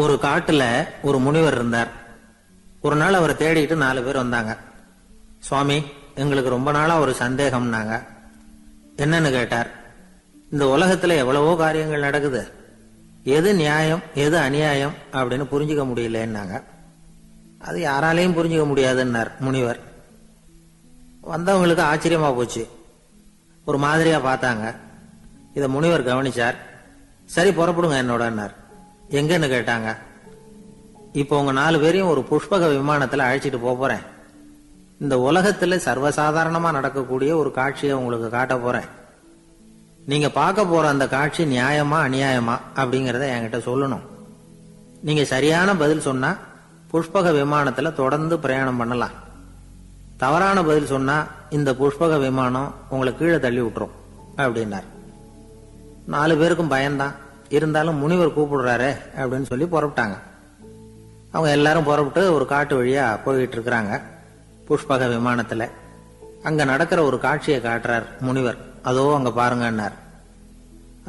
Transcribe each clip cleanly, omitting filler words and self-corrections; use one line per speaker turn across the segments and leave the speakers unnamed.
ஒரு காட்டுல ஒரு முனிவர் இருந்தார். ஒரு நாள் அவரை தேடிட்டு 4 பேர் வந்தாங்க. சுவாமி, எங்களுக்கு ரொம்ப நாளா ஒரு சந்தேகம்னாங்க. என்னன்னு கேட்டார். இந்த உலகத்துல எவ்வளவோ காரியங்கள் நடக்குது, எது நியாயம் எது அநியாயம் அப்படின்னு புரிஞ்சுக்க முடியலன்னாங்க. அது யாராலையும் புரிஞ்சுக்க முடியாதுன்னார் முனிவர். வந்தவங்களுக்கு ஆச்சரியமா போச்சு, ஒரு மாதிரியா பார்த்தாங்க. இத முனிவர் கவனிச்சார். சரி, புறப்படுங்க என்னோடன்னார். எங்கன்னு கேட்டாங்க. இப்போ உங்க 4 பேரையும் ஒரு புஷ்பக விமானத்துல அழைச்சிட்டு போறேன். இந்த உலகத்துல சர்வசாதாரணமா நடக்கக்கூடிய ஒரு காட்சியை உங்களுக்கு காட்ட போறேன். நீங்க பார்க்க போற அந்த காட்சி நியாயமா அநியாயமா அப்படிங்கறத என்கிட்ட சொல்லணும். நீங்க சரியான பதில் சொன்னா புஷ்பக விமானத்துல தொடர்ந்து பிரயாணம் பண்ணலாம். தவறான பதில் சொன்னா இந்த புஷ்பக விமானம் உங்களை கீழே தள்ளி விட்டுரும் அப்படின்னார். 4 பேருக்கும் பயம்தான். இருந்தாலும் முனிவர் கூப்பிடுறாரு அப்படின்னு சொல்லி புறப்பட்டாங்க. அவங்க எல்லாரும் புறப்பட்டு ஒரு காட்டு வழியா போயிட்டு இருக்கிறாங்க புஷ்பக விமானத்துல. அங்க நடக்கிற ஒரு காட்சியை காட்டுறார் முனிவர். அதோ அங்க பாருங்கன்னார்.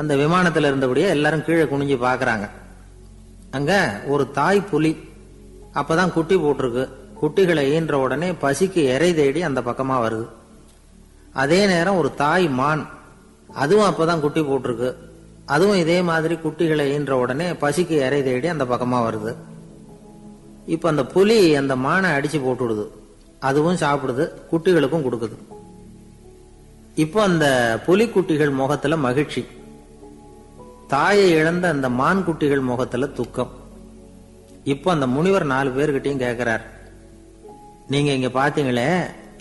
அந்த விமானத்துல இருந்தபடியே எல்லாரும் கீழே குனிஞ்சு பாக்குறாங்க. அங்க ஒரு தாய் புலி அப்பதான் குட்டி போட்டிருக்கு. குட்டிகளை ஈன்ற உடனே பசிக்கு இறை தேடி அந்த பக்கமா வருது. அதே நேரம் ஒரு தாய் மான், அதுவும் அப்பதான் குட்டி போட்டிருக்கு. அதுவும் இதே மாதிரி குட்டிகளை ஈன்ற உடனே பசிக்கு இறை தேடி அந்த பக்கமா வருது. இப்ப அந்த புலி அந்த மானை அடிச்சு போட்டுடுது. அதுவும் சாப்பிடுது, குட்டிகளுக்கும் கொடுக்குது. இப்போ அந்த புலி குட்டிகள் முகத்துல மகிழ்ச்சி, தாயை இழந்த அந்த மான் குட்டிகள் முகத்துல துக்கம். இப்போ அந்த முனிவர் 4 பேர்கிட்டையும் கேட்கிறார், நீங்க இங்க பாத்தீங்களே,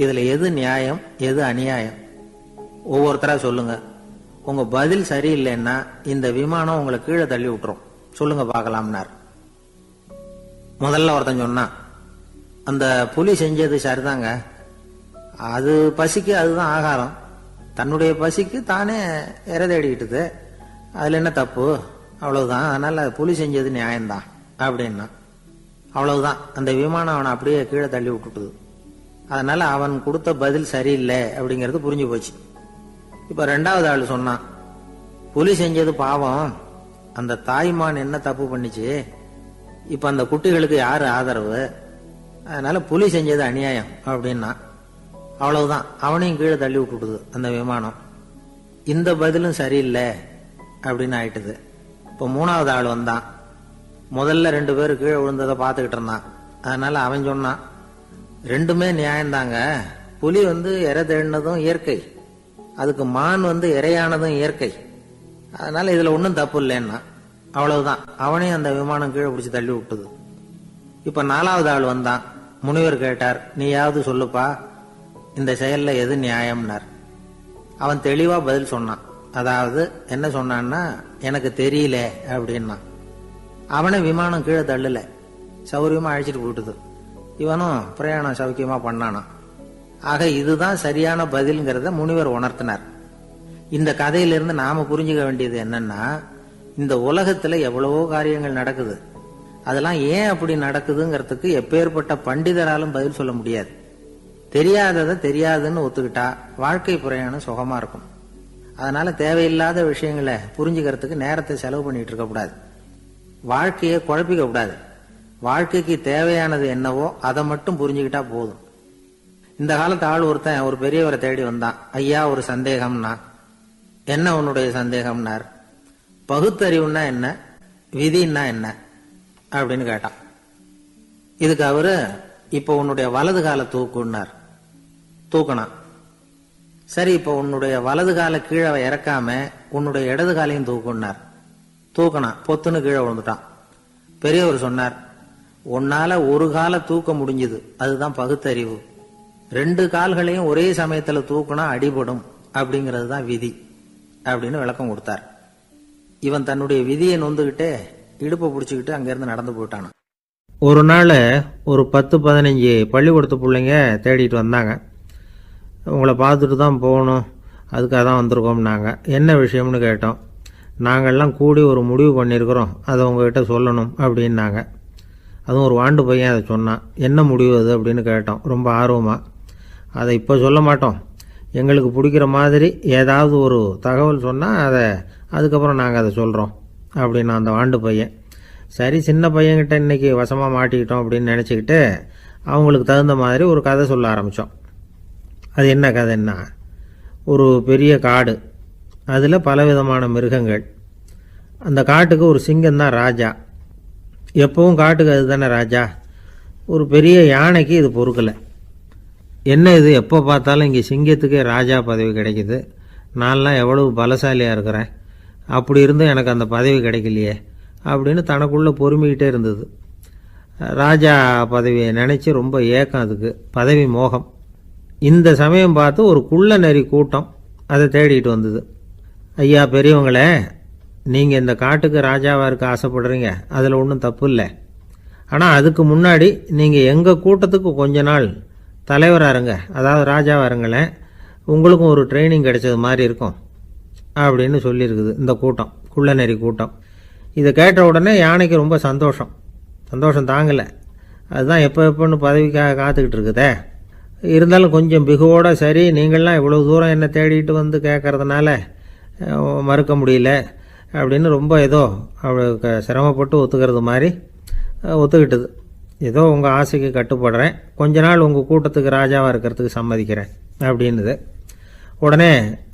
இதுல எது நியாயம் எது அநியாயம்? ஒவ்வொருத்தரா சொல்லுங்க. உங்க பதில் சரியில்லைன்னா இந்த விமானம் உங்களை கீழே தள்ளி விட்டுரும். சொல்லுங்க பார்க்கலாம்னார். முதல்ல ஒருத்தன் சொன்னான், அந்த புலி செஞ்சது சரிதாங்க. அது பசிக்கு அதுதான் ஆகாரம். தன்னுடைய பசிக்கு தானே இறை தேடிக்கிட்டுது. அதுல என்ன தப்பு? அவ்வளவுதான். அதனால புலி செஞ்சது நியாயம்தான் அப்படின்னா. அவ்வளவுதான், அந்த விமானம் அவனை அப்படியே கீழே தள்ளி விட்டுட்டுது. அதனால அவன் கொடுத்த பதில் சரியில்லை அப்படிங்கிறது புரிஞ்சு போச்சு. இப்ப 2வது ஆள் சொன்னான், புலி செஞ்சது பாவம், அந்த தாய்மான் என்ன தப்பு பண்ணிச்சு? இப்ப அந்த குட்டிகளுக்கு யாரு ஆதரவு? அதனால புலி செஞ்சது அநியாயம் அப்படின்னா. அவ்வளவுதான், அவனையும் கீழே தள்ளி விட்டுடுது அந்த விமானம். இந்த பதிலும் சரியில்லை அப்படின்னு ஆயிட்டுது. இப்ப 3வது ஆள் வந்தான். முதல்ல 2 பேர் கீழே விழுந்ததை பார்த்துக்கிட்டு இருந்தான். அதனால அவன் சொன்னான், ரெண்டுமே நியாயம்தாங்க. புலி இறை தேடினதும் இயற்கை, அதுக்கு மான் இறையானதும் இயற்கை. அதனால இதுல ஒன்றும் தப்பு இல்லைன்னா. அவ்வளவுதான், அவனையும் அந்த விமானம் கீழே பிடிச்சி தள்ளி விட்டுது. இப்ப 4வது ஆள் வந்தான். முனிவர் கேட்டார், நீயாவது சொல்லுப்பா, இந்த செயல்ல எது நியாயம்னார். அவன் தெளிவா பதில் சொன்னான். அதாவது என்ன சொன்னான்னா, எனக்கு தெரியல அப்படின்னா. அவனை விமானம் கீழே தள்ளல, சௌரியமா அழைச்சிட்டு போயிட்டுது. இவனும் பிரயாணம் சௌக்கியமா பண்ணானான். ஆக இதுதான் சரியான பதில்ங்கிறத முனிவர் உணர்த்தினார். இந்த கதையிலிருந்து நாம புரிஞ்சுக்க வேண்டியது என்னன்னா, இந்த உலகத்துல எவ்வளவோ காரியங்கள் நடக்குது. அதெல்லாம் ஏன் அப்படி நடக்குதுங்கிறதுக்கு எப்பேற்பட்ட பண்டிதராலும் பதில் சொல்ல முடியாது. தெரியாததை தெரியாதுன்னு ஒத்துக்கிட்டா வாழ்க்கை பிரயாணம் சுகமா இருக்கும். அதனால தேவையில்லாத விஷயங்களை புரிஞ்சுக்கிறதுக்கு நேரத்தை செலவு பண்ணிட்டு இருக்க கூடாது. வாழ்க்கையை குழப்பிக்க கூடாது. வாழ்க்கைக்கு தேவையானது என்னவோ அதை மட்டும் புரிஞ்சுக்கிட்டா போதும். இந்த காலத்து ஆள் ஒருத்தன் ஒரு பெரியவரை தேடி வந்தான். ஐயா, ஒரு சந்தேகம்னா. என்ன உன்னுடைய சந்தேகம்னார். பகுத்தறிவுன்னா என்ன, விதின்னா என்ன அப்படின்னு கேட்டான். இதுக்கு அவரு, இப்ப உன்னுடைய வலது கால தூக்குன்னார். தூக்கணும். சரி, இப்ப உன்னுடைய வலது கால கீழே இறக்காம உன்னுடைய இடது காலையும் தூக்குன்னார். தூக்கணும். பொத்துன்னு கீழே விழுந்துட்டான். பெரியவர் சொன்னார், உன்னால ஒரு காலை தூக்க முடிஞ்சது, அதுதான் பகுத்தறிவு. 2 கால்களையும் ஒரே சமயத்துல தூக்குனா அடிபடும், அப்படிங்கிறது தான் விதி அப்படின்னு விளக்கம் கொடுத்தார். இவன் தன்னுடைய விதியை நொந்துகிட்டே இடுப்பை பிடிச்சுக்கிட்டு அங்கிருந்து நடந்து போயிட்டான். ஒரு நாள் ஒரு 10-15 பள்ளிக்கூடத்து பிள்ளைங்க தேடிட்டு வந்தாங்க. உங்களை பார்த்துட்டு தான் போகணும், அதுக்காக தான் வந்திருக்கோம்னாங்க. என்ன விஷயம்னு கேட்டோம். நாங்கள்லாம் கூடி ஒரு முடிவு பண்ணியிருக்கிறோம், அதை உங்ககிட்ட சொல்லணும் அப்படின்னாங்க. அதுவும் ஒரு வாண்டு பையன் அதை சொன்னான். என்ன முடிவு அது அப்படின்னு கேட்டோம் ரொம்ப ஆர்வமாக. அதை இப்போ சொல்ல மாட்டோம், எங்களுக்கு பிடிக்கிற மாதிரி ஏதாவது ஒரு தகவல் சொன்னால் அதுக்கப்புறம் நாங்கள் அதை சொல்கிறோம் அப்படின்னா அந்த வாண்டு பையன். சரி சின்ன பையன்கிட்ட இன்னைக்கு வசமாக மாட்டிக்கிட்டோம் அப்படின்னு நினச்சிக்கிட்டு அவங்களுக்கு தகுந்த மாதிரி ஒரு கதை சொல்ல ஆரம்பித்தோம். அது என்ன கதைன்னா, ஒரு பெரிய காடு, அதில் பலவிதமான மிருகங்கள். அந்த காட்டுக்கு ஒரு சிங்கம் தான் ராஜா. எப்பவும் காட்டுக்கு அது தானே ராஜா. ஒரு பெரிய யானைக்கு இது பொறுக்கலை. என்ன இது, எப்போ பார்த்தாலும் இங்கே சிங்கத்துக்கே ராஜா பதவி கிடைக்குது, நான்லாம் எவ்வளவு பலசாலியாக இருக்கிறேன், அப்படி இருந்தும் எனக்கு அந்த பதவி கிடைக்கலையே அப்படின்னு தனக்குள்ளே பொறுமிக்கிட்டே இருந்தது. ராஜா பதவியை நினச்சி ரொம்ப ஏக்கம், அதுக்கு பதவி மோகம். இந்த சமயம் பார்த்து ஒரு குள்ள நரி கூட்டம் அதை தேடிட்டு வந்தது. ஐயா பெரியவங்களே, நீங்கள் இந்த காட்டுக்கு ராஜாவாக இருக்க ஆசைப்படுறீங்க, அதில் ஒன்றும் தப்பு இல்லை. ஆனால் அதுக்கு முன்னாடி நீங்கள் எங்கள் கூட்டத்துக்கு கொஞ்ச நாள் தலைவராக இருங்க, அதாவது ராஜாவாக இருங்களேன், உங்களுக்கும் ஒரு ட்ரைனிங் கிடைச்சது மாதிரி இருக்கும் அப்படின்னு சொல்லியிருக்குது இந்த கூட்டம், குள்ள நரி கூட்டம். இதை கேட்ட உடனே யானைக்கு ரொம்ப சந்தோஷம் தாங்கலை. அதுதான் எப்போன்னு பதவிக்காக காத்துக்கிட்டு இருக்குதே. இருந்தாலும் கொஞ்சம் பிகுவோட, சரி நீங்கள்லாம் இவ்வளோ தூரம் என்னை தேடிட்டு வந்து கேட்கறதுனால மறுக்க முடியல அப்படின்னு ரொம்ப ஏதோ அவளுக்கு சிரமப்பட்டு ஒத்துக்கிறது மாதிரி ஒத்துக்கிட்டது. ஏதோ உங்கள் ஆசைக்கு கட்டுப்படுறேன், கொஞ்ச நாள் உங்கள் கூட்டத்துக்கு ராஜாவாக இருக்கிறதுக்கு சம்மதிக்கிறேன் அப்படின்னுது. உடனே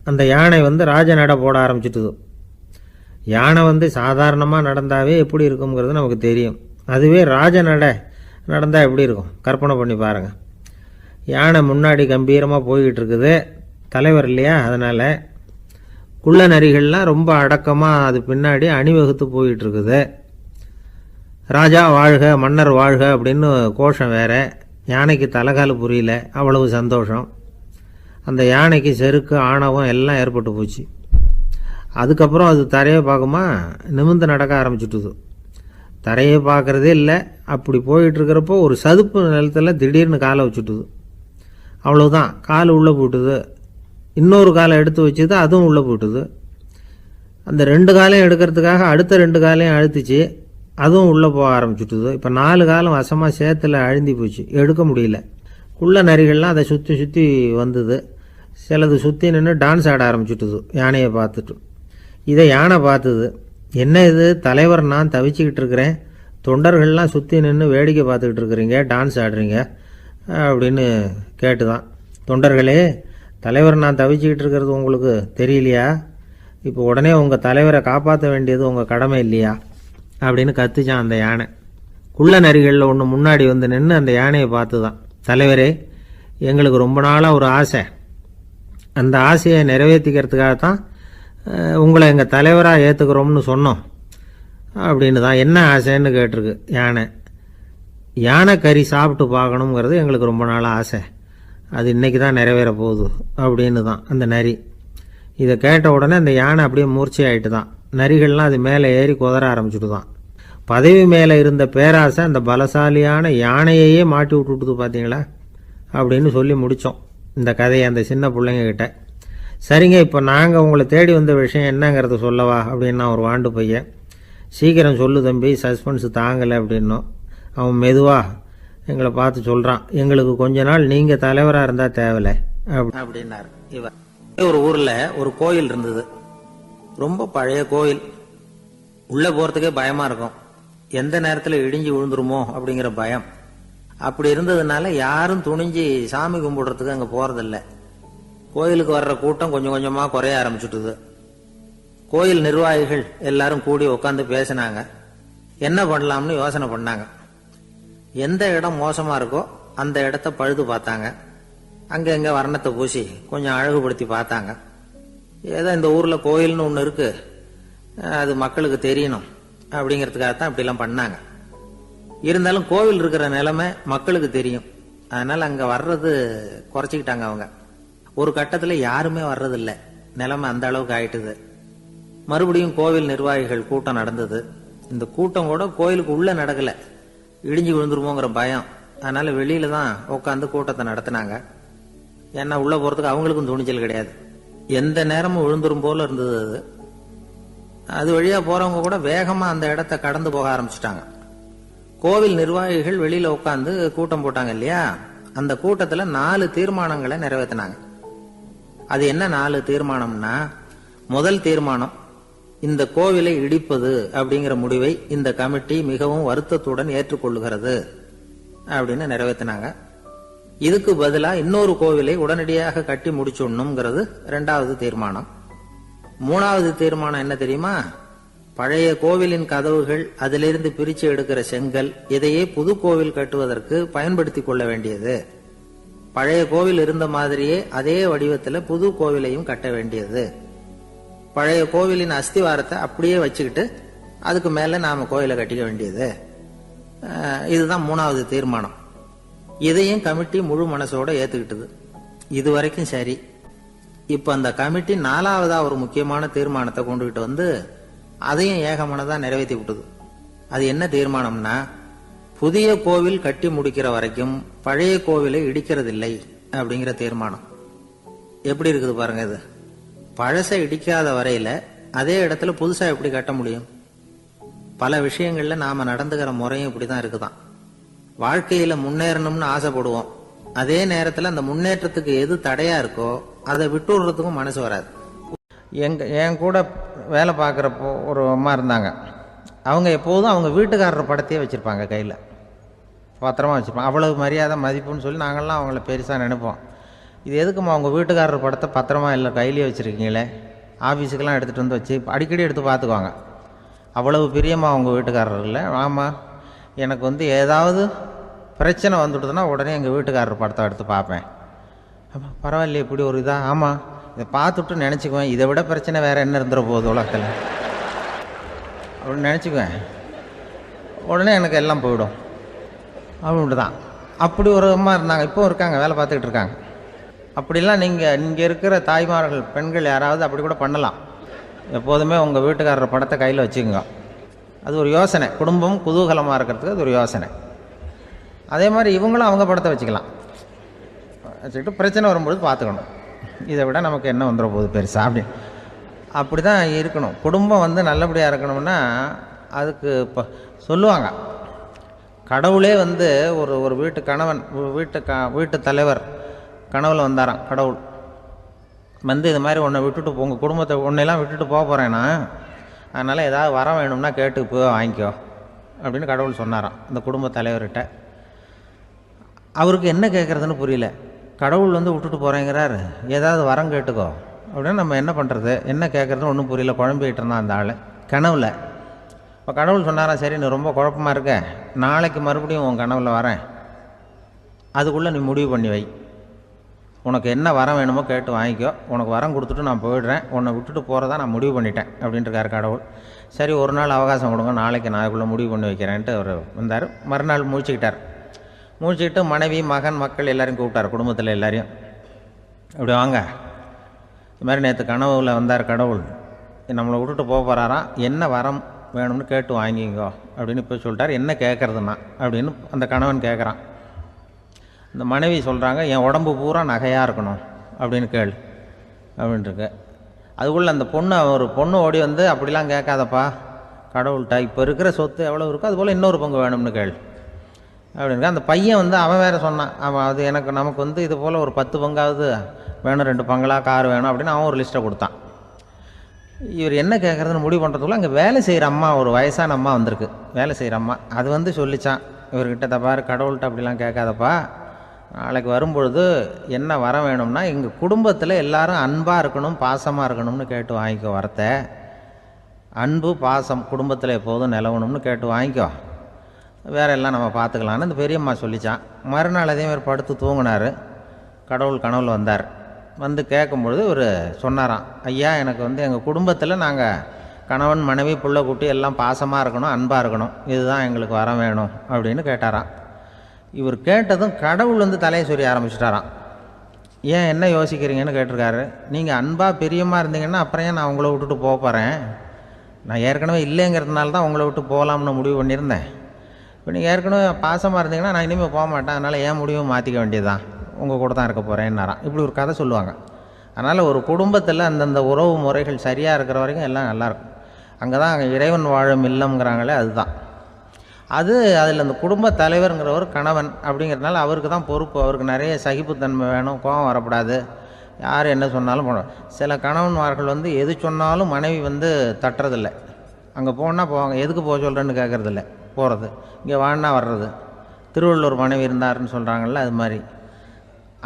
அந்த யானை ராஜ நட போட ஆரம்பிச்சிட்டுது. யானை சாதாரணமாக நடந்தாவே எப்படி இருக்குங்கிறது நமக்கு தெரியும். அதுவே ராஜ நடந்தால் எப்படி இருக்கும் கற்பனை பண்ணி பாருங்கள். யானை முன்னாடி கம்பீரமாக போய்கிட்டு இருக்குது, தலைவர் இல்லையா, அதனால் குள்ள நரிகள்லாம் ரொம்ப அடக்கமாக அது பின்னாடி அணிவகுத்து போயிட்டு இருக்குது. ராஜா வாழ்க, மன்னர் வாழ்க அப்படின்னு கோஷம் வேற. யானைக்கு தலைகால புரியல, அவ்வளவு சந்தோஷம். அந்த யானைக்கு செருக்கு ஆணவம் எல்லாம் ஏற்பட்டு போச்சு. அதுக்கப்புறம் அது தரையை பார்க்குமா, நிமிர்ந்து நடக்க ஆரம்பிச்சுட்டுது. தரையை பார்க்குறதே இல்லை. அப்படி போயிட்டுருக்கிறப்போ ஒரு சதுப்பு நிலத்தில் திடீர்னு காலை வச்சுட்டுது. அவ்வளோதான், கால் உள்ளே போட்டுது. இன்னொரு காலை எடுத்து வச்சுது, அதுவும் உள்ளே போட்டுது. அந்த 2 காலையும் எடுக்கிறதுக்காக அடுத்த 2 காலையும் அழுத்திச்சு, அதுவும் உள்ளே போக ஆரம்பிச்சுட்டுது. இப்போ 4 காலம் வசமாக சேத்துல அழுந்தி போச்சு, எடுக்க முடியல. குள்ள நரிகள்லாம் அதை சுற்றி வந்தது. சிலது சுற்றி நின்று டான்ஸ் ஆட ஆரம்பிச்சுட்டுது யானையை பார்த்துட்டு. இதை யானை பார்த்தது. என்ன இது, தலைவர் நான் தவிச்சிக்கிட்டு இருக்கிறேன், தொண்டர்கள்லாம் சுற்றி நின்று வேடிக்கை பார்த்துக்கிட்டு இருக்கிறீங்க, டான்ஸ் ஆடுறீங்க அப்படின்னு கேட்டுதான். தொண்டர்களே, தலைவர் நான் தவிச்சிக்கிட்டு இருக்கிறது உங்களுக்கு தெரியலையா? இப்போ உடனே உங்கள் தலைவரை காப்பாற்ற வேண்டியது உங்கள் கடமை இல்லையா அப்படின்னு கத்துச்சான் அந்த யானை. குள்ள நரிகளில் ஒன்று முன்னாடி நின்று அந்த யானையை பார்த்து தான், தலைவரே எங்களுக்கு ரொம்ப நாளாக ஒரு ஆசை, அந்த ஆசையை நிறைவேற்றிக்கிறதுக்காகத்தான் உங்களை எங்கள் தலைவராக ஏற்றுக்கிறோம்னு சொன்னோம் அப்படின்னு தான். என்ன ஆசைன்னு கேட்டிருக்கு யானை. யானை கறி சாப்பிட்டு பார்க்கணுங்கிறது எங்களுக்கு ரொம்ப நாளாக ஆசை, அது இன்றைக்கி தான் நிறைவேற போகுது அப்படின்னு தான் அந்த நரி. இதை கேட்ட உடனே அந்த யானை அப்படியே மூர்ச்சி ஆகிட்டு தான். நரிகள்லாம் அது மேலே ஏறி குதற ஆரம்பிச்சுட்டு தான். பதவி மேலே இருந்த பேராசை அந்த பலசாலியான யானையையே மாட்டி விட்டுட்டுது பார்த்தீங்களா அப்படின்னு சொல்லி முடித்தோம் இந்த கதையை அந்த சின்ன பிள்ளைங்க கிட்ட. சரிங்க, இப்போ நாங்கள் உங்களை தேடி வந்த விஷயம் என்னங்கிறத சொல்லவா அப்படின்னா ஒரு வாண்டு பையன். சீக்கிரம் சொல்லு தம்பி, சஸ்பென்ஸ் தாங்கலை அப்படின்னோம். அவன் மெதுவாக எங்களை பார்த்து சொல்கிறான், எங்களுக்கு கொஞ்ச நாள் நீங்கள் தலைவராக இருந்தால் தேவலை அப்படின்னாரு. இவர் ஒரு ஊரில் ஒரு கோயில் இருந்தது, ரொம்ப பழைய கோயில். உள்ளே போகிறதுக்கே பயமாக இருக்கும், எந்த நேரத்தில் இடிஞ்சு விழுந்துருமோ அப்படிங்கிற பயம். அப்படி இருந்ததுனால யாரும் துணிஞ்சு சாமி கும்பிடுறதுக்கு அங்கே போகிறதில்ல. கோயிலுக்கு வர்ற கூட்டம் கொஞ்சம் கொஞ்சமாக குறைய ஆரம்பிச்சுட்டுது. கோயில் நிர்வாகிகள் எல்லாரும் கூடி உட்காந்து பேசினாங்க, என்ன பண்ணலாம்னு யோசனை பண்ணாங்க. எந்த இடம் மோசமாக இருக்கோ அந்த இடத்த பழுது பார்த்தாங்க. அங்கே எங்கே வர்ணத்தை பூசி கொஞ்சம் அழகுபடுத்தி பார்த்தாங்க. ஏதோ இந்த ஊரில் கோயில்னு ஒன்று இருக்குது, அது மக்களுக்கு தெரியணும் அப்படிங்கிறதுக்காகத்தான் இப்படிலாம் பண்ணாங்க. இருந்தாலும் கோவில் இருக்கிற நிலைமை மக்களுக்கு தெரியும், அதனால் அங்கே வர்றது குறைச்சிக்கிட்டாங்க அவங்க. ஒரு கட்டத்தில் யாருமே வர்றதில்லை, நிலைமை அந்த அளவுக்கு ஆயிட்டுது. மறுபடியும் கோவில் நிர்வாகிகள் கூட்டம் நடந்தது. இந்த கூட்டம் கூட கோயிலுக்கு உள்ளே நடக்கலை, இடிஞ்சு விழுந்துருமோங்கிற பயம். அதனால வெளியில தான் உட்காந்து கூட்டத்தை நடத்தினாங்க. ஏன்னா உள்ள போறதுக்கு அவங்களுக்கும் துணிச்சல் கிடையாது, எந்த நேரமும் விழுந்துரும் போல இருந்தது. அது வழியா போறவங்க கூட வேகமா அந்த இடத்த கடந்து போக ஆரம்பிச்சுட்டாங்க. கோவில் நிர்வாகிகள் வெளியில உட்காந்து கூட்டம் போட்டாங்க இல்லையா, அந்த கூட்டத்துல 4 தீர்மானங்களை நிறைவேற்றினாங்க. அது என்ன 4 தீர்மானம்னா, முதல் தீர்மானம், இந்த கோவிலை இடிப்பது அப்படிங்கிற முடிவை இந்த கமிட்டி மிகவும் வருத்தத்துடன் ஏற்றுக்கொள்ளுகிறது அப்படின்னு நிறைவேற்றினாங்க. இதுக்கு பதிலா இன்னொரு கோவிலை உடனடியாக கட்டி முடிச்சுடணுங்கிறது 2வது தீர்மானம். 3வது தீர்மானம் என்ன தெரியுமா? பழைய கோவிலின் கதவுகள், அதிலிருந்து பிரிச்சு எடுக்கிற செங்கல், இதையே புது கோவில் கட்டுவதற்கு பயன்படுத்தி கொள்ள வேண்டியது. பழைய கோவில் இருந்த மாதிரியே அதே வடிவத்தில் புது கோவிலையும் கட்ட வேண்டியது. பழைய கோவிலின் அஸ்திவாரத்தை அப்படியே வச்சுக்கிட்டு அதுக்கு மேல நாம கோவிலை கட்டிக்க வேண்டியது. இதுதான் 3வது தீர்மானம். இதையும் கமிட்டி முழு மனசோட ஏத்துக்கிட்டது. இது வரைக்கும் சரி. இப்ப அந்த கமிட்டி 4வதா ஒரு முக்கியமான தீர்மானத்தை கொண்டுகிட்டு வந்து அதையும் ஏகமனதா நிறைவேற்றி விட்டது. அது என்ன தீர்மானம்னா, புதிய கோவில் கட்டி முடிக்கிற வரைக்கும் பழைய கோவிலை இடிக்கிறதில்லை அப்படிங்கிற தீர்மானம். எப்படி இருக்குது பாருங்க இது. பழசை இடிக்காத வரையில அதே இடத்துல புதுசா எப்படி கட்ட முடியும்? பல விஷயங்கள்ல நாம நடந்துகிற முறையும் இப்படிதான் இருக்குதான். வாழ்க்கையில முன்னேறணும்னு ஆசைப்படுவோம். அதே நேரத்துல அந்த முன்னேற்றத்துக்கு எது தடையா இருக்கோ அதை விட்டு விடுறதுக்கும் மனசு வராது. என் கூட வேலை பார்க்குறப்போ ஒரு அம்மா இருந்தாங்க. அவங்க எப்போதும் அவங்க வீட்டுக்காரர் படத்தையே வச்சுருப்பாங்க, கையில் பத்திரமா வச்சுருப்பாங்க. அவ்வளவு மரியாதை மதிப்புன்னு சொல்லி நாங்கள்லாம் அவங்கள பெருசாக நினைப்போம். இது எதுக்குமா அவங்க வீட்டுக்காரர் படத்தை பத்திரமா இல்லை கையிலேயே வச்சுருக்கீங்களே, ஆஃபீஸுக்கெல்லாம் எடுத்துகிட்டு வந்து வச்சு அடிக்கடி எடுத்து பார்த்துக்குவாங்க. அவ்வளவு பிரியமாக அவங்க வீட்டுக்காரர் இல்லை. ஆமாம், எனக்கு ஏதாவது பிரச்சனை வந்துவிடுதுன்னா உடனே எங்கள் வீட்டுக்காரர் படத்தை எடுத்து பார்ப்பேன். ஆமாம், பரவாயில்லையே இப்படி ஒரு இதாக. ஆமாம், இதை பார்த்துட்டு நினச்சிக்குவேன், இதை விட பிரச்சனை வேறு என்ன இருந்துட போகுது உலகத்தில் அப்படின்னு நினச்சிக்குவேன். உடனே எனக்கு எல்லாம் போயிடும் அப்படின்ட்டு தான். அப்படி ஒரு அம்மா இருந்தாங்க, இப்போவும் இருக்காங்க, வேலை பார்த்துக்கிட்டு இருக்காங்க. அப்படிலாம் நீங்கள் இருக்கிற தாய்மார்கள், பெண்கள் யாராவது அப்படி கூட பண்ணலாம். எப்போதுமே உங்கள் வீட்டுக்காரர் படத்தை கையில் வச்சுக்கோங்க. அது ஒரு யோசனை, குடும்பம் குதூகலமாக இருக்கிறதுக்கு அது ஒரு யோசனை. அதே மாதிரி இவங்களும் அவங்க படத்தை வச்சுக்கலாம், வச்சுக்கிட்டு பிரச்சனை வரும்பொழுது பார்த்துக்கணும். இதை விட நமக்கு என்ன வந்துட போகுது பெருசா அப்படி தான் இருக்கணும். குடும்பம் நல்லபடியாக இருக்கணும்னா அதுக்கு இப்போ சொல்லுவாங்க, கடவுளே ஒரு வீட்டு கணவன், வீட்டு தலைவர் கனவுல வந்தாராம். கடவுள் இது மாதிரி உன்னை விட்டுட்டு உங்கள் குடும்பத்தை உன்னையெல்லாம் விட்டுட்டு போக போகிறேன்னா, அதனால் ஏதாவது வரம் வேணும்னா கேட்டு போய் வாங்கிக்கோ அப்படின்னு கடவுள் சொன்னாராம் அந்த குடும்ப தலைவர்கிட்ட. அவருக்கு என்ன கேட்குறதுன்னு புரியல. கடவுள் விட்டுட்டு போகிறேங்கிறாரு, ஏதாவது வரம் கேட்டுக்கோ அப்படின்னு. நம்ம என்ன பண்ணுறது, என்ன கேட்குறதுன்னு ஒன்றும் புரியல, குழம்பிக்கிட்டு இருந்தான் அந்த ஆள் கனவில். இப்போ கடவுள் சொன்னாராம், சரி நீ ரொம்ப குழப்பமாக இருக்க, நாளைக்கு மறுபடியும் உன் கனவில் வரேன், அதுக்குள்ளே நீ முடிவு பண்ணி வை, உனக்கு என்ன வரம் வேணுமோ கேட்டு வாங்கிக்கோ, உனக்கு வரம் கொடுத்துட்டு நான் போயிடுறேன், உன்னை விட்டுட்டு போகிறதா நான் முடிவு பண்ணிட்டேன் அப்படின்ட்டுருக்காரு கடவுள். சரி ஒரு நாள் அவகாசம் கொடுங்க, நாளைக்கு நான் அதுக்குள்ளே முடிவு பண்ணி வைக்கிறேன்ட்டு அவர் வந்தார். மறுநாள் முழிச்சுக்கிட்டு மனைவி, மகன், மக்கள் எல்லாரையும் கூப்பிட்டார், குடும்பத்தில் எல்லாரையும். இப்படி வாங்க, இது மாதிரி நேற்று கனவுல வந்தார் கடவுள், நம்மளை விட்டுட்டு போக போகிறாராம், என்ன வரம் வேணும்னு கேட்டு வாங்கிங்கோ அப்படின்னு இப்போ சொல்லிட்டார். என்ன கேட்குறதுன்னா அப்படின்னு அந்த கணவன் கேட்குறான். இந்த மனைவி சொல்கிறாங்க, என் உடம்பு பூரா நகையாக இருக்கணும் அப்படின்னு கேள் அப்படின்ட்டுருக்கு. அதுக்குள்ளே அந்த ஒரு பொண்ணு ஓடி அப்படிலாம் கேட்காதப்பா கடவுள்கிட்ட, இப்போ இருக்கிற சொத்து எவ்வளோ இருக்கோ அதுபோல் இன்னொரு பங்கு வேணும்னு கேள் அப்படின்னு. அந்த பையன் அவன் வேறு சொன்னான், அவன் அது நமக்கு இது போல் ஒரு 10 பங்காவது வேணும், 2 பங்களா, கார் வேணும் அப்படின்னு அவன் ஒரு லிஸ்ட்டை கொடுத்தான். இவர் என்ன கேட்குறதுன்னு முடிவு பண்ணுறதுக்குள்ள அங்கே வேலை செய்கிற அம்மா, ஒரு வயசான அம்மா வந்திருக்கு, வேலை செய்கிற அம்மா. அது சொல்லிச்சான் இவர்கிட்ட, தப்பாரு கடவுள்கிட்ட அப்படிலாம் கேட்காதப்பா, நாளைக்கு வரும்பொழுது என்ன வர வேணும்னா எங்கள் குடும்பத்தில் எல்லாரும் அன்பாக இருக்கணும், பாசமாக இருக்கணும்னு கேட்டு வாங்கிக்கோ வரத்தை. அன்பு பாசம் குடும்பத்தில் எப்போதும் நிலவணும்னு கேட்டு வாங்கிக்கோ, வேற எல்லாம் நம்ம பார்த்துக்கலான்னு இந்த பெரியம்மா சொல்லிச்சான். மறுநாள் அதேமாதிரி படுத்து தூங்கினார். கடவுள் கனவுல வந்தார். கேட்கும்பொழுது இவர் சொன்னாராம், ஐயா எனக்கு எங்கள் குடும்பத்தில் நாங்கள் கணவன், மனைவி, புள்ள, குட்டி எல்லாம் பாசமாக இருக்கணும், அன்பாக இருக்கணும், இதுதான் எங்களுக்கு வர வேணும் அப்படின்னு கேட்டாராம். இவர் கேட்டதும் கடவுள் தலையை சொரிய ஆரம்பிச்சிட்டாராம். ஏன் என்ன யோசிக்கிறீங்கன்னு கேட்டிருக்காரு. நீங்கள் அன்பாக பிரியமாக இருந்தீங்கன்னா அப்புறம் ஏன் நான் உங்களை விட்டுட்டு போக போகிறேன், நான் ஏற்கனவே இல்லைங்கிறதுனால தான் உங்களை விட்டு போகலாம்னு முடிவு பண்ணியிருந்தேன். இப்போ நீங்கள் ஏற்கனவே பாசமாக இருந்தீங்கன்னா நான் இனிமேல் போக மாட்டேன், அதனால் ஏன் முடிவும் மாற்றிக்க வேண்டியதுதான், உங்கள் கூட தான் இருக்க போகிறேன்னாராம். இப்படி ஒரு கதை சொல்லுவாங்க. அதனால் ஒரு குடும்பத்தில் அந்தந்த உறவு முறைகள் சரியாக இருக்கிற வரைக்கும் எல்லாம் நல்லாயிருக்கும். அங்கே தான் இறைவன் வாழும் இல்லம்ங்கிறாங்களே, அதுதான் அதில் அந்த குடும்ப தலைவருங்கிறவர் கணவன் அப்படிங்கிறதுனால அவருக்கு தான் பொறுப்பு. அவருக்கு நிறைய சகிப்புத்தன்மை வேணும், கோபம் வரக்கூடாது, யார் என்ன சொன்னாலும் போன. சில கணவன்மார்கள் வந்து எது சொன்னாலும் மனைவி வந்து தட்டுறதில்லை. அங்கே போனால் போவாங்க, எதுக்கு போக சொல்கிறேன்னு கேட்குறதில்ல, போகிறது. இங்கே வான்னா வர்றது. திருவள்ளுவர் மனைவி இருந்தாருன்னு சொல்கிறாங்கல்ல, அது மாதிரி.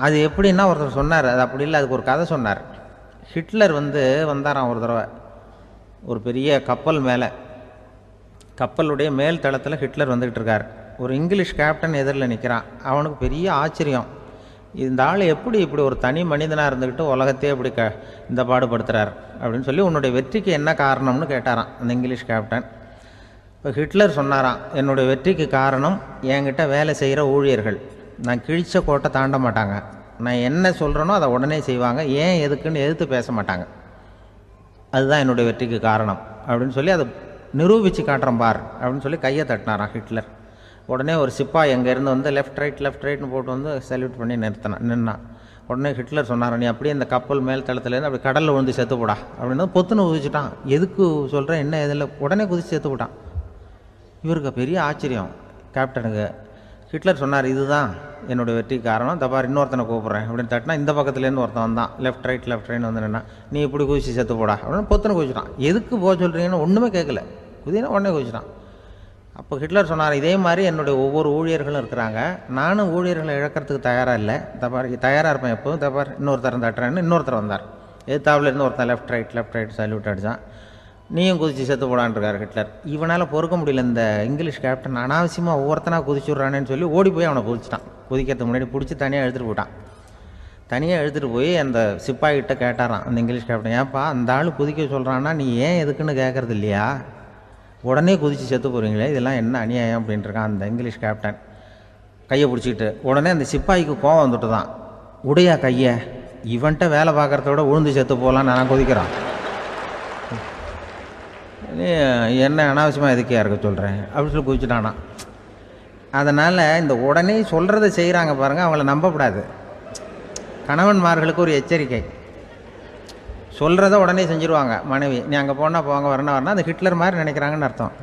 அது எப்படின்னா ஒருத்தர் சொன்னார், அது அப்படி இல்லை, அதுக்கு ஒரு கதை சொன்னார். ஹிட்லர் வந்து வந்தாராம் ஒரு தடவை ஒரு பெரிய கப்பல் மேலே. கப்பலுடைய மேல் தளத்தில் ஹிட்லர் வந்துக்கிட்டு இருக்கார். ஒரு இங்கிலீஷ் கேப்டன் எதிரில் நிற்கிறான். அவனுக்கு பெரிய ஆச்சரியம், இந்த ஆள் எப்படி இப்படி ஒரு தனி மனிதனாக இருந்துக்கிட்டு உலகத்தையே இப்படி இந்த பாடுபடுத்துகிறார் அப்படின்னு சொல்லி, உன்னுடைய வெற்றிக்கு என்ன காரணம்னு கேட்டாரான் அந்த இங்கிலீஷ் கேப்டன். இப்போ ஹிட்லர் சொன்னாராம், என்னுடைய வெற்றிக்கு காரணம் என்கிட்ட வேலை செய்கிற ஊழியர்கள். நான் கிழிச்ச கோட்டை தாண்ட மாட்டாங்க, நான் என்ன சொல்கிறேனோ அதை உடனே செய்வாங்க, ஏன் எதுக்குன்னு எதிர்த்து பேச மாட்டாங்க, அதுதான் என்னுடைய வெற்றிக்கு காரணம் அப்படின்னு சொல்லி அதை நிரூபித்து காட்டுறேன் பார் அப்படின்னு சொல்லி கையை தட்டினாரான் ஹிட்லர். உடனே ஒரு சிப்பாய் அங்கேருந்து வந்து லெஃப்ட் ரைட்னு போட்டு வந்து சல்யூட் பண்ணி நின்னான். உடனே ஹிட்லர் சொன்னார், நீ அப்படியே இந்த கப்பல் மேல் தளத்துலேருந்து அப்படி கடலில் விழுந்து செத்து போடா அப்படின்னு பொத்துன்னு குதிச்சுட்டான். எதுக்கு சொல்கிறேன் என்ன இதில், உடனே குதிச்சு செத்து போட்டான். இவருக்கு பெரிய ஆச்சரியம் கேப்டனுக்கு. ஹிட்லர் சொன்னார், இதுதான் என்னுடைய வெற்றிக்கு காரணம், தப்பார் இன்னொருத்தனை கூப்பிட்றேன் அப்படின்னு தட்டினா, இந்த பக்கத்துலேருந்து ஒருத்தன் வந்தான், லெஃப்ட் ரைட்னு வந்து நின்னா, நீ இப்படி குதிச்சு செத்து போடா அப்படின்னு பொத்துன்னு குதிச்சுட்டான். எதுக்கு போக சொல்கிறீங்கன்னு ஒன்றுமே கேட்கல, குதினா உடனே குதிச்சுட்டான். அப்போ ஹிட்லர் சொன்னார், இதே மாதிரி என்னுடைய ஒவ்வொரு ஊழியர்களும் இருக்கிறாங்க, நானும் ஊழியர்களை இழக்கிறதுக்கு தயாராக இல்லை, தப்பார் தயாராக இருப்பேன் எப்போதும், தப்பார் இன்னொருத்தரம் தட்டுறேன்னு இன்னொருத்தர் வந்தார். எதிர்த்தாப்புலேருந்து ஒருத்தன் லெஃப்ட் ரைட் சல்யூட் அடித்தான். நீயும் குதிச்சு செத்து போடான்ருக்கார் ஹிட்லர். இவனால் பொறுக்க முடியல, இந்த இங்கிலீஷ் கேப்டன் அனாவசியமாக ஒவ்வொருத்தனாக குதிச்சுட்றானேன்னு சொல்லி ஓடி போய் அவனை குதிச்சிட்டான். குதிக்கிறதுக்கு முன்னாடி பிடிச்சி தனியாக எடுத்துகிட்டு போட்டான். தனியாக எடுத்துகிட்டு போய் அந்த சிப்பாய்கிட்ட கேட்டாரான் அந்த இங்கிலீஷ் கேப்டன், ஏன்ப்பா அந்த ஆள் குதிக்க சொல்கிறான்னா நீ ஏன் எதுக்குன்னு கேட்குறது இல்லையா, உடனே குதித்து செத்து போகிறீங்களே, இதெல்லாம் என்ன அநியாயம் அப்படின்ட்டுருக்கான் அந்த இங்கிலீஷ் கேப்டன் கையை பிடிச்சிக்கிட்டு. உடனே அந்த சிப்பாய்க்கு கோவம் வந்துட்டு தான், உடையா கையை, இவன்ட்ட வேலை பார்க்குறத விட உழுந்து செத்து போகலான்னு நான் குதிக்கிறான், என்ன அனாவசியமாக எதுக்கையாக இருக்க சொல்கிறேன் அப்படின்னு சொல்லி குதிச்சுட்டானா. அதனால் இந்த உடனே சொல்கிறத செய்கிறாங்க பாருங்கள், அவங்கள நம்பக்கூடாது. கணவன்மார்களுக்கு ஒரு எச்சரிக்கை, சொல்கிறத உடனே செஞ்சுருவாங்க மனைவி. நீ அங்கே போனால் போவாங்க, வரணும் அது ஹிட்லர் மாதிரி நினைக்கிறாங்கன்னு அர்த்தம்.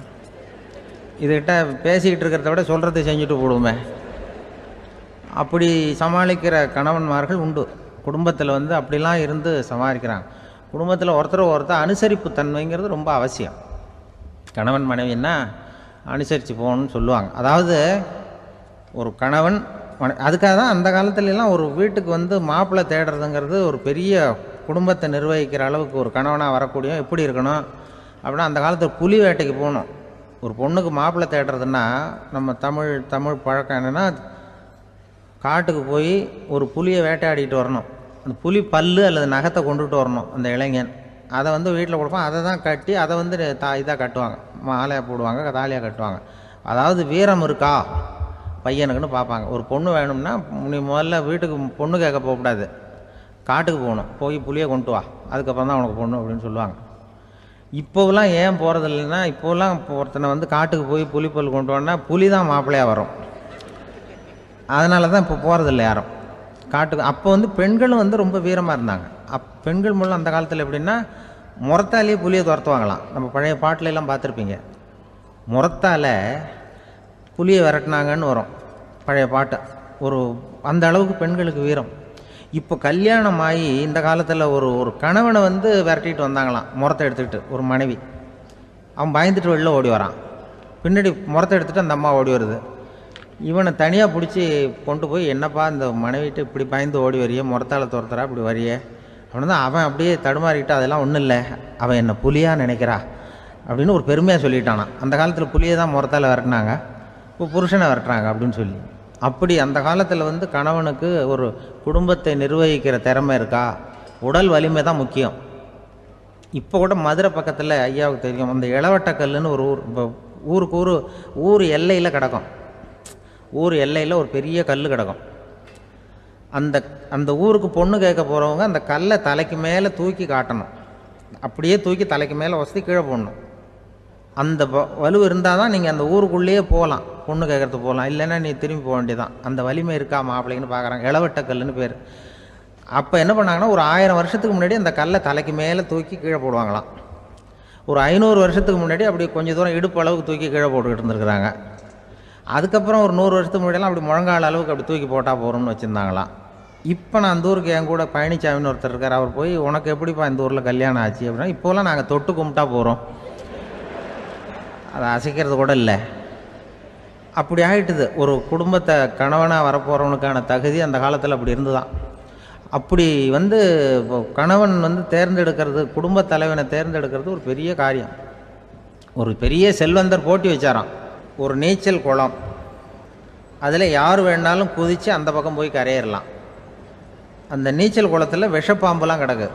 இதுகிட்ட பேசிக்கிட்டு இருக்கிறத விட சொல்கிறத செஞ்சுட்டு போடுவோமே, அப்படி சமாளிக்கிற கணவன்மார்கள் உண்டு. குடும்பத்தில் வந்து அப்படிலாம் இருந்து சமாளிக்கிறாங்க. குடும்பத்தில் ஒருத்தர் அனுசரிப்பு தன்மைங்கிறது ரொம்ப அவசியம். கணவன் மனைவின்னா அனுசரித்து போகணும்னு சொல்லுவாங்க. அதாவது ஒரு கணவன் அதுக்காக தான் அந்த காலத்துலலாம் ஒரு வீட்டுக்கு வந்து மாப்பிள்ளை தேடுறதுங்கிறது ஒரு பெரிய குடும்பத்தை நிர்வகிக்கிற அளவுக்கு ஒரு கணவனாக வரக்கூடிய எப்படி இருக்கணும் அப்படின்னா, அந்த காலத்தில் புலி வேட்டைக்கு போகணும். ஒரு பொண்ணுக்கு மாப்பிள்ளை தேடுறதுன்னா நம்ம தமிழ் பழக்கம் என்னென்னா, காட்டுக்கு போய் ஒரு புலியை வேட்டையாடிட்டு வரணும். அந்த புலி பல்லு அல்லது நகத்தை கொண்டுட்டு வரணும் அந்த இளைஞன். அதை வந்து வீட்டில் கொடுப்பான், அதை தான் கட்டி அதை வந்து இதாக கட்டுவாங்க, மாலையாக போடுவாங்க, தாலியாக கட்டுவாங்க. அதாவது வீரம் இருக்கா பையனுக்குன்னு பார்ப்பாங்க. ஒரு பொண்ணு வேணும்னா நீ முதல்ல வீட்டுக்கு பொண்ணு கேட்க போகக்கூடாது, காட்டுக்கு போகணும், போய் புளியை கொண்டு வா, அதுக்கப்புறம் தான் உனக்கு பொண்ணு அப்படின்னு சொல்லுவாங்க. இப்போவெல்லாம் ஏன் போகிறது இல்லைன்னா, இப்போலாம் ஒருத்தனை வந்து காட்டுக்கு போய் புலிப்பல் கொண்டு வான்னா புலி தான் மாப்பிள்ளையாக வரும். அதனால தான் இப்போ போகிறதில்ல யாரும் காட்டுக்கு. அப்போ வந்து பெண்களும் வந்து ரொம்ப வீரமாக இருந்தாங்க. பெண்கள் மூலம் அந்த காலத்தில் எப்படின்னா, முறத்தாலேயே புலியை துரத்துவாங்களாம். நம்ம பழைய பாட்டிலெல்லாம் பார்த்துருப்பீங்க, முறத்தால் புலியை விரட்டினாங்கன்னு வரும் பழைய பாட்டு. ஒரு அந்த அளவுக்கு பெண்களுக்கு வீரம். இப்போ கல்யாணம் ஆகி இந்த காலத்தில் ஒரு கணவனை வந்து விரட்டிட்டு வந்தாங்களாம் முறத்தை எடுத்துக்கிட்டு. ஒரு மனைவி அவன் பயந்துட்டு வெளில ஓடி வரான், பின்னாடி முறத்தை எடுத்துகிட்டு அந்த அம்மா ஓடி வருது. இவனை தனியாக பிடிச்சி கொண்டு போய், என்னப்பா இந்த மனைவிட்டு இப்படி பயந்து ஓடி வரையே, முறத்தால் துரத்துறா இப்படி வரையே அப்படின்னு தான் அவன் அப்படியே தடுமாறிக்கிட்டு, அதெல்லாம் ஒன்றும் இல்லை, அவன் என்னை புலியாக நினைக்கிறா அப்படின்னு ஒரு பெருமையாக சொல்லிட்டானான். அந்த காலத்தில் புலியை தான் முறத்தால் விரட்டினாங்க, இப்போ புருஷனை விரட்டுறாங்க அப்படின்னு சொல்லி. அப்படி அந்த காலத்தில் வந்து கணவனுக்கு ஒரு குடும்பத்தை நிர்வகிக்கிற திறமை இருக்கா, உடல் வலிமை தான் முக்கியம். இப்போ கூட மதுரை பக்கத்தில் ஐயாவுக்கு தெரியும், அந்த இளவட்டக்கல்லுன்னு ஒரு ஊர், இப்போ ஊர் எல்லையில் கிடக்கும். ஊர் எல்லையில் ஒரு பெரிய கல் கிடக்கும். அந்த ஊருக்கு பொண்ணு கேட்க போகிறவங்க அந்த கல்லை தலைக்கு மேலே தூக்கி காட்டணும், அப்படியே தூக்கி தலைக்கு மேலே வசதி கீழே போடணும். அந்த வலு இருந்தால் தான் நீங்கள் அந்த ஊருக்குள்ளேயே போகலாம், பொண்ணு கேட்குறதுக்கு போகலாம், இல்லைன்னா நீ திரும்பி போக வேண்டியதான். அந்த வலிமை இருக்கா மாப்பிள்ளைன்னு பார்க்குறாங்க, இளவட்டக்கல்லுன்னு பேர். அப்போ என்ன பண்ணாங்கன்னா, ஒரு 1000 வருஷத்துக்கு முன்னாடி அந்த கல்லை தலைக்கு மேலே தூக்கி கீழே போடுவாங்களாம். ஒரு 500 வருஷத்துக்கு முன்னாடி அப்படி கொஞ்சம் தூரம் இடுப்பு அளவுக்கு தூக்கி கீழே போட்டுக்கிட்டு இருந்திருக்கிறாங்க. அதுக்கப்புறம் ஒரு 100 வருஷத்துக்கு முன்னாடியெல்லாம் அப்படி முழங்கால அளவுக்கு அப்படி தூக்கி போட்டால் போகிறோம்னு வச்சுருந்தாங்களாம். இப்போ நான் அந்த ஊருக்கு என் கூட பழனிசாமின்னு ஒருத்தர் இருக்கார். அவர் போய் உனக்கு எப்படிப்பா இந்த ஊரில் கல்யாணம் ஆச்சு அப்படின்னா, இப்போலாம் நாங்கள் தொட்டு கும்பிட்டா போகிறோம், அதை அசைக்கிறது கூட இல்லை. அப்படி ஆகிட்டுது. ஒரு குடும்பத்தை கணவனாக வரப்போகிறவனுக்கான தகுதி அந்த காலத்தில் அப்படி இருந்துதான். அப்படி கணவன் தேர்ந்தெடுக்கிறது, குடும்ப தலைவனை தேர்ந்தெடுக்கிறது ஒரு பெரிய காரியம். ஒரு பெரிய செல்வந்தர் போட்டி வச்சாராம். ஒரு நீச்சல் குளம், அதில் யார் வேணாலும் குதித்து அந்த பக்கம் போய் கரையேறலாம். அந்த நீச்சல் குளத்தில் விஷப்பாம்புலாம் கிடக்கு.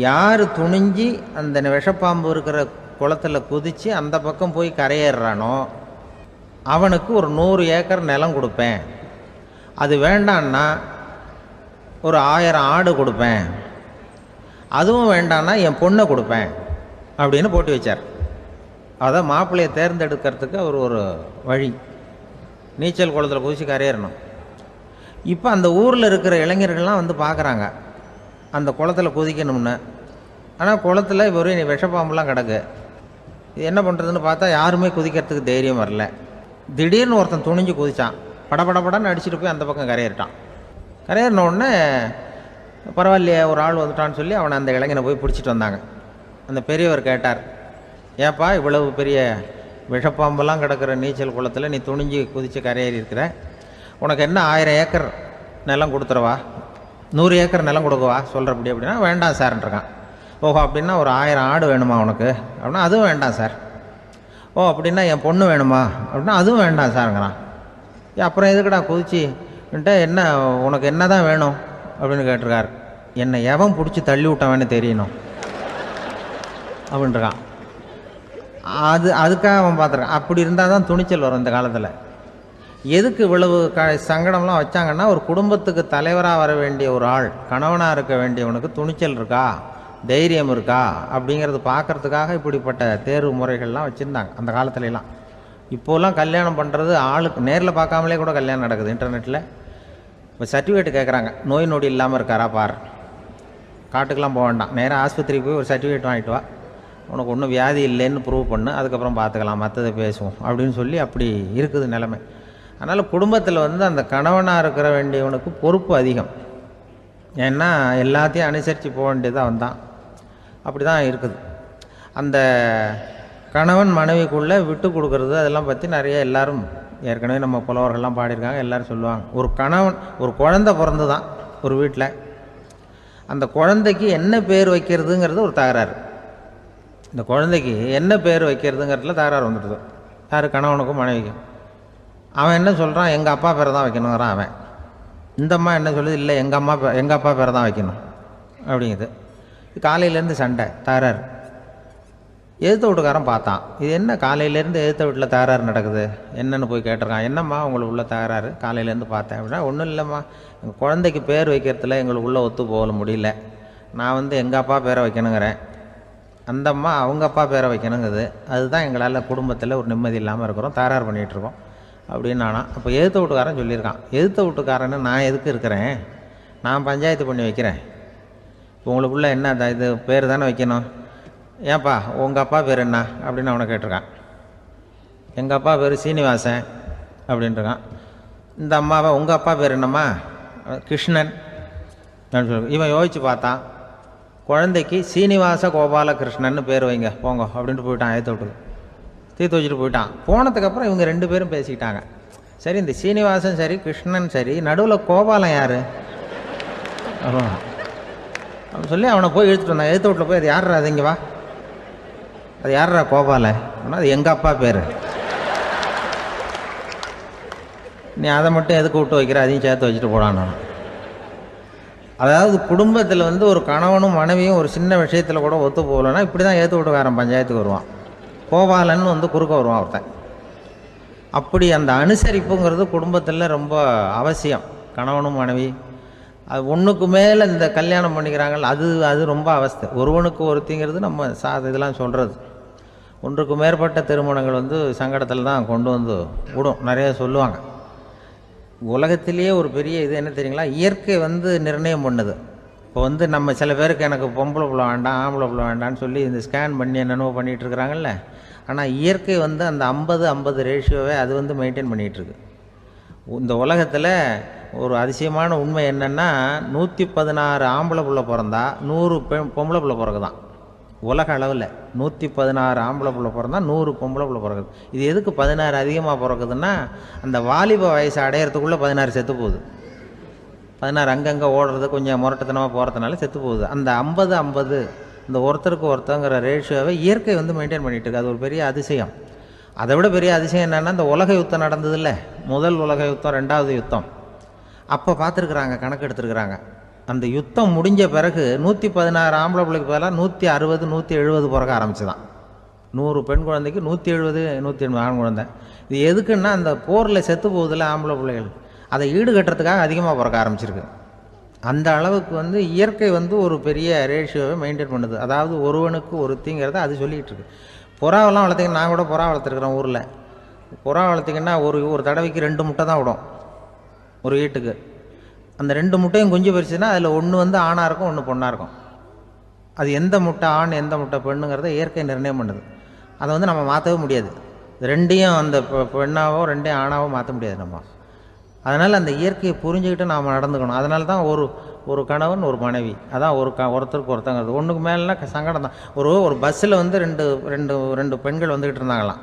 யார் துணிஞ்சி அந்த விஷப்பாம்பு இருக்கிற குளத்தில் குதித்து அந்த பக்கம் போய் கரையேறானோ அவனுக்கு ஒரு 100 ஏக்கர் நிலம் கொடுப்பேன், அது வேண்டான்னா ஒரு 1000 ஆடு கொடுப்பேன், அதுவும் வேண்டான்னா என் பொண்ணை கொடுப்பேன் அப்படின்னு போட்டி வச்சார். அதான் மாப்பிள்ளையை தேர்ந்தெடுக்கிறதுக்கு அவர் ஒரு வழி, நீச்சல் குளத்தில் குதித்து கரையேறணும். இப்போ அந்த ஊரில் இருக்கிற இளைஞர்கள்லாம் பார்க்குறாங்க அந்த குளத்தில் குதிக்கணும்னு. ஆனால் குளத்தில் ஒரு விஷப்பாம்புலாம் கிடக்கு. இது என்ன பண்ணுறதுன்னு பார்த்தா யாருமே குதிக்கிறதுக்கு தைரியம் வரல. திடீர்னு ஒருத்தன் துணிஞ்சு குதித்தான், படபடன்னு அடிச்சுட்டு போய் அந்த பக்கம் கரையேறிட்டான். கரையேறின உடனே பரவாயில்லையே ஒரு ஆள் வந்துட்டான்னு சொல்லி அவனை அந்த இளைஞனை போய் பிடிச்சிட்டு வந்தாங்க. அந்த பெரியவர் கேட்டார், ஏப்பா இவ்வளவு பெரிய விஷப்பாம்பெல்லாம் கிடக்கிற நீச்சல் குளத்தில் நீ துணிஞ்சு குதித்து கரையேறி இருக்கிற, உனக்கு என்ன 1000 ஏக்கர் நிலம் கொடுத்துறவா, 100 ஏக்கர் நிலம் கொடுக்கவா சொல்கிறப்படி அப்படின்னா, வேண்டாம் சார்ன்றான். ஓஹோ அப்படின்னா ஒரு 1000 ஆடு வேணுமா உனக்கு அப்படின்னா, அதுவும் வேண்டாம் சார். ஓ அப்படின்னா என் பொண்ணு வேணுமா அப்படின்னா, அதுவும் வேண்டாம் சாருங்கிறான். அப்புறம் எதுக்குடா குதிச்சுன்ட்டு என்ன உனக்கு என்ன தான் வேணும் அப்படின்னு கேட்டிருக்கார். என்னை எவன் பிடிச்சி தள்ளி விட்டவன்னு தெரியணும் அப்படின்றான். அதுக்காக அவன் பார்த்துருக்கான். அப்படி இருந்தால் தான் துணிச்சல் வரும் இந்த காலத்தில். எதுக்கு இவ்வளவு சங்கடம்லாம் வச்சாங்கன்னா, ஒரு குடும்பத்துக்கு தலைவராக வர வேண்டிய ஒரு ஆள், கணவனாக இருக்க வேண்டியவனுக்கு துணிச்சல் இருக்கா, தைரியம் இருக்கா அப்படிங்கிறது பார்க்கறதுக்காக இப்படிப்பட்ட தேர்வு முறைகள்லாம் வச்சுருந்தாங்க அந்த காலத்துலலாம். இப்போலாம் கல்யாணம் பண்ணுறது ஆளுக்கு நேரில் பார்க்காமலே கூட கல்யாணம் நடக்குது இன்டர்நெட்டில். இப்போ சர்டிஃபிகேட் கேட்குறாங்க, நோய் நொடி இல்லாமல் இருக்காரா பார், காட்டுக்கெலாம் போக வேண்டாம், நேராக ஆஸ்பத்திரிக்கு போய் ஒரு சர்டிஃபிகேட் வாங்கிட்டு வா, உனக்கு ஒன்றும் வியாதி இல்லைன்னு ப்ரூவ் பண்ணு, அதுக்கப்புறம் பார்த்துக்கலாம், மற்றதை பேசுவோம் அப்படின்னு சொல்லி அப்படி இருக்குது நிலைமை. அதனால் குடும்பத்தில் அந்த கணவனாக இருக்கிற வேண்டியவனுக்கு பொறுப்பு அதிகம். ஏன்னா எல்லாத்தையும் அனுசரித்து போக வேண்டியதாக வந்தான். அப்படி தான் இருக்குது. அந்த கணவன் மனைவிக்குள்ளே விட்டு கொடுக்கறது அதெல்லாம் பற்றி நிறைய எல்லாரும் ஏற்கனவே நம்ம புலவர்கள்லாம் பாடியிருக்காங்க, எல்லோரும் சொல்லுவாங்க. ஒரு கணவன், ஒரு குழந்தை பிறந்து தான் ஒரு வீட்டில், அந்த குழந்தைக்கு என்ன பேர் வைக்கிறதுங்கிறது ஒரு தகராறு. இந்த குழந்தைக்கு என்ன பேர் வைக்கிறதுங்கிறதுல தகராறு வந்துடுது. யார்? கணவனுக்கும் மனைவிக்கும். அவன் என்ன சொல்கிறான், எங்கள் அப்பா பேரை தான் வைக்கணுங்கிறான் அவன். இந்த அம்மா என்ன சொல்லுது, இல்லை எங்கள் அப்பா பேரை தான் வைக்கணும் அப்படிங்குது. காலையிலேருந்து சண்டை, தகராறு. எதிர்த்த வீட்டுக்காரன் பார்த்தான், இது என்ன காலையிலேருந்து எதிர்த்த வீட்டில் தகராறு நடக்குது, என்னென்னு போய் கேட்டிருக்கான். என்னம்மா உங்களுக்கு உள்ள தகராறு, காலையிலேருந்து பார்த்தேன் அப்படின்னா, ஒன்றும் இல்லைம்மா, எங்கள் குழந்தைக்கு பேர் வைக்கிறதுல எங்களுக்கு உள்ளே ஒத்து போக முடியல, நான் எங்கள் அப்பா பேரை வைக்கணுங்கிறேன், அந்த அம்மா அவங்க அப்பா பேரை வைக்கணுங்குது, அதுதான் எங்களால் குடும்பத்தில் ஒரு நிம்மதி இல்லாமல் இருக்கிறோம், தகராறு பண்ணிகிட்ருக்கோம் அப்படின்னு நானா. அப்போ எதிர்த்த வீட்டுக்காரன் சொல்லியிருக்கான், எதிர்த்த வீட்டுக்காரன்னு நான் எதுக்கு இருக்கிறேன், நான் பஞ்சாயத்து பண்ணி வைக்கிறேன், உங்களுக்குள்ளே என்ன இது பேர் தானே வைக்கணும், ஏன்ப்பா உங்கள் அப்பா பேர் என்ன அப்படின்னு அவனை கேட்டிருக்கான். எங்கள் அப்பா பேர் சீனிவாசன் அப்படின்ட்டுருக்கான். இந்த அம்மாவை உங்கள் அப்பா பேர் என்னம்மா, கிருஷ்ணன் அப்படின்னு சொல்லி இவன் யோசித்து பார்த்தான். குழந்தைக்கு சீனிவாச கோபாலகிருஷ்ணன்னு பேர் வைங்க போங்க அப்படின்ட்டு போயிட்டான். ஏற்ற விட்டு தீர்த்து வச்சுட்டு போயிட்டான். போனதுக்கப்புறம் இவங்க 2 பேரும் பேசிக்கிட்டாங்க. சரி, இந்த சீனிவாசன் சரி, கிருஷ்ணன் சரி, நடுவில் கோபாலம் யார் அப்படின்னு சொல்லி அவனை போய் இழுத்துட்டு வந்தான். எழுத்து வீட்டில் போய், அது யார்ரா, அது இங்கே வா, அது யார்ரா கோபாலை அப்படின்னா, அது எங்கள் அப்பா பேர், நீ அதை மட்டும் எதுக்கு விட்டு வைக்கிற, அதையும் சேர்த்து வச்சுட்டு போடான்னு. அதாவது குடும்பத்தில் ஒரு கணவனும் மனைவியும் ஒரு சின்ன விஷயத்தில் கூட ஒத்து போகலன்னா இப்படி தான் ஏற்று வீட்டுக்காரன் பஞ்சாயத்துக்கு வருவான். கோபாலன்னு குறுக்க வருவான் ஒருத்தன். அப்படி அந்த அனுசரிப்புங்கிறது குடும்பத்தில் ரொம்ப அவசியம். கணவனும் மனைவி அது ஒன்றுக்கு மேலே இந்த கல்யாணம் பண்ணிக்கிறாங்க, அது ரொம்ப அவஸ்தை. ஒருவனுக்கு ஒருத்திங்கிறது நம்ம இதெல்லாம் சொல்கிறது. ஒன்றுக்கு மேற்பட்ட திருமணங்கள் சங்கடத்தில் தான் கொண்டு விடும். நிறைய சொல்லுவாங்க. உலகத்திலேயே ஒரு பெரிய இது என்ன தெரியுங்களா, இயற்கை நிர்ணயம் பண்ணுது. இப்போ நம்ம சில பேருக்கு எனக்கு பொம்பளை பிள்ளை வேண்டாம், ஆம்பளை பிள்ளை வேண்டான்னு சொல்லி இந்த ஸ்கேன் பண்ணி என்னென்னவோ பண்ணிகிட்டு இருக்கிறாங்கல்ல. ஆனால் இயற்கை அந்த 50-50 ரேஷியோவை அது மெயின்டைன் பண்ணிகிட்ருக்கு. இந்த உலகத்தில் ஒரு அதிசயமான உண்மை என்னென்னா 116 ஆம்பளை பிள்ளை பிறந்தா 100 பொம்பளை பிள்ளை பிறகுதான். உலக அளவில் 116 ஆம்பளை பிள்ளை பிறந்தா 100 பொம்பளை பிள்ளை பிறகுது. இது எதுக்கு 16 அதிகமாக பிறக்குதுன்னா, அந்த வாலிப வயசு அடையிறதுக்குள்ளே 16 செத்து போகுது. 16 அங்கங்கே ஓடுறது, கொஞ்சம் முரட்டுத்தனமாக போகிறதுனால செத்து போகுது. அந்த 50-50 இந்த ஒருத்தருக்கு ஒருத்தங்கிற ரேஷியோவை இயற்கை மெயின்டைன் பண்ணிகிட்டு இருக்கு. அது ஒரு பெரிய அதிசயம். அதை விட பெரிய அதிசயம் என்னென்னா, இந்த உலக யுத்தம் நடந்ததில்ல, முதல் உலக யுத்தம், 2வது யுத்தம், அப்போ பார்த்துருக்குறாங்க, கணக்கு எடுத்துருக்குறாங்க. அந்த யுத்தம் முடிஞ்ச பிறகு 116 ஆம்பளை பிள்ளைக்கு பதிலாக 160 170 பிறக்க ஆரம்பிச்சுதான். 100 பெண் குழந்தைக்கு 170 180 ஆண் குழந்தை. இது எதுக்குன்னா, அந்த போரில் செத்து போகுதில்ல ஆம்பளை பிள்ளைகள், அதை ஈடுகட்டுறதுக்காக அதிகமாக பிறக்க ஆரம்பிச்சிருக்கு. அந்த அளவுக்கு இயற்கை ஒரு பெரிய ரேஷியோவை மெயின்டைன் பண்ணுது. அதாவது ஒருவனுக்கு ஒருத்திங்கிறத அது சொல்லிகிட்டு இருக்கு. புறாவெல்லாம் வளர்த்திங்கன்னா, நான் கூட புறா வளர்த்துருக்குறேன் ஊரில். புறா வளர்த்திங்கன்னா ஒரு தடவைக்கு 2 முட்டை தான் விடும் ஒரு வீட்டுக்கு. அந்த 2 முட்டையும் குஞ்சு பறிச்சுன்னா அதில் ஒன்று ஆணாக இருக்கும், ஒன்று பொண்ணாக இருக்கும். அது எந்த முட்டை ஆண் எந்த முட்டை பெண்ணுங்கிறத இயற்கை நிர்ணயம் பண்ணுது. அதை நம்ம மாற்றவே முடியாது. ரெண்டையும் அந்த பெண்ணாவோ ரெண்டையும் ஆணாவோ மாற்ற முடியாது நம்ம. அதனால் அந்த இயற்கையை புரிஞ்சுக்கிட்டு நாம் நடந்துக்கணும். அதனால தான் ஒரு கணவன் ஒரு மனைவி, அதான் ஒருத்தருக்கு ஒருத்தங்கிறது. ஒன்றுக்கு மேலேனா சங்கடம் தான். ஒரு பஸ்ஸில் ரெண்டு பெண்கள் வந்துக்கிட்டு இருந்தாங்களாம்.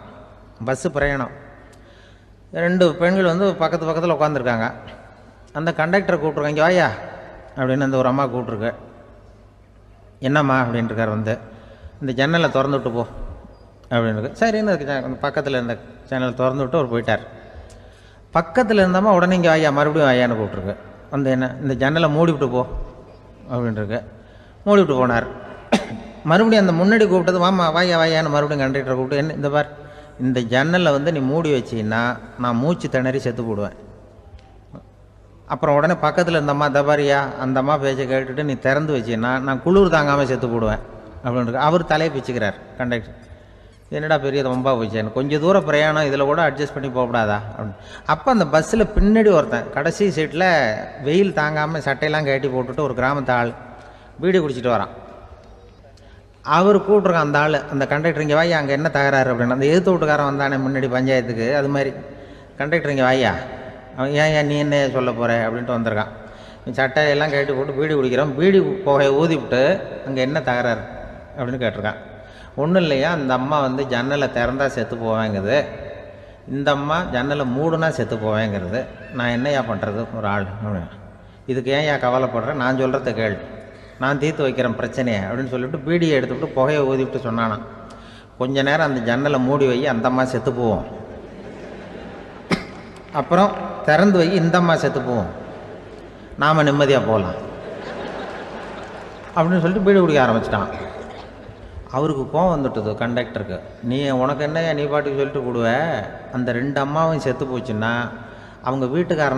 பஸ்ஸு பிரயாணம். 2 பெண்கள் பக்கத்து பக்கத்தில் உட்காந்துருக்காங்க. அந்த கண்டக்டரை கூப்பிட்ருக்காங்க, இங்கே வாயா அப்படின்னு அந்த ஒரு அம்மா கூப்பிட்ருக்கு. என்னம்மா அப்படின்ட்டுருக்கார். இந்த ஜன்னலை திறந்து விட்டு போ அப்படின்னு. சரின்னு பக்கத்தில் இருந்த ஜன்னலை திறந்து விட்டு அவர் போயிட்டார். பக்கத்தில் இருந்தம்மா உடனே இங்கே வாயா மறுபடியும் வாயான்னு கூப்பிட்ருக்கு. என்ன இந்த ஜன்னலை மூடிவிட்டு போ அப்படின்ட்டுருக்கு. மூடிவிட்டு போனார். மறுபடியும் அந்த முன்னாடி கூப்பிட்டது வாமா வாயான்னு மறுபடியும் கண்டக்டரை கூப்பிட்டு, என்ன இந்த பார், இந்த ஜன்னலை நீ மூடி வச்சின்னா நான் மூச்சு திணறி செத்து போடுவேன். அப்புறம் உடனே பக்கத்தில் இருந்தம்மா தபாரியா அந்த அம்மா பேச்சை கேட்டுட்டு நீ திறந்து வச்சின்னா நான் குளிர் தாங்காமல் செத்து போடுவேன் அப்படின்ட்டு அவர் தலையை பிச்சுக்கிறார் கண்டக்டர். என்னடா பெரிய ரொம்ப போச்சேன்னு, கொஞ்சம் தூரம் பிரயாணம், இதில் கூட அட்ஜஸ்ட் பண்ணி போகக்கூடாதா அப்படின்னு. அப்போ அந்த பஸ்ஸில் பின்னாடி ஒருத்தன் கடைசி சீட்டில் வெயில் தாங்காமல் சட்டையெல்லாம் கட்டி போட்டுட்டு ஒரு கிராமத்து ஆள் பீடி குடிச்சிட்டு வரான். அவர் கூப்பிட்ருக்கான் அந்த ஆள், அந்த கண்டக்டர், இங்கே வாயா அங்கே என்ன தகராறு அப்படின்னு. அந்த எதிர்த்து வீட்டுக்காரன் வந்தானே முன்னாடி பஞ்சாயத்துக்கு, அது மாதிரி கண்டக்டர் இங்கே வாயா, அவன் ஏன் நீ என்ன சொல்ல போகிற அப்படின்ட்டு வந்திருக்கான். சட்டையெல்லாம் கட்டி போட்டு பீடி குடிக்கிறான். பீடி புகையை ஊதிவிட்டு அங்கே என்ன தகராறு அப்படின்னு கேட்டிருக்கான். ஒன்றும் இல்லையா, அந்த அம்மா ஜன்னலை திறந்தா செத்து போவேங்கிறது, இந்த அம்மா ஜன்னலை மூடுனா செத்து போவேங்கிறது. நான் என்னையா பண்ணுறது ஒரு ஆள் அப்படின்னு. இதுக்கு ஏன் கவலைப்படுறேன், நான் சொல்கிறத கேள், நான் தீர்த்து வைக்கிறேன் பிரச்சனையை அப்படின்னு சொல்லிவிட்டு பீடியை எடுத்துவிட்டு புகையை ஊதிவிட்டு சொன்னானான். கொஞ்ச நேரம் அந்த ஜன்னலை மூடி வை, அந்த அம்மா செத்து போவோம். அப்புறம் திறந்து வை, இந்த அம்மா செத்து போவோம், நாம் நிம்மதியாக போகலாம் அப்படின்னு சொல்லிட்டு பீடி குடிக்க ஆரம்பிச்சிட்டான். அவருக்கு கோவம் வந்துட்டுது கண்டக்டருக்கு. உனக்கு என்னையா நீ பாட்டுக்கு சொல்லிட்டு போடுவ, அந்த 2 அம்மாவும் செத்து போச்சுன்னா அவங்க வீட்டுக்காரன்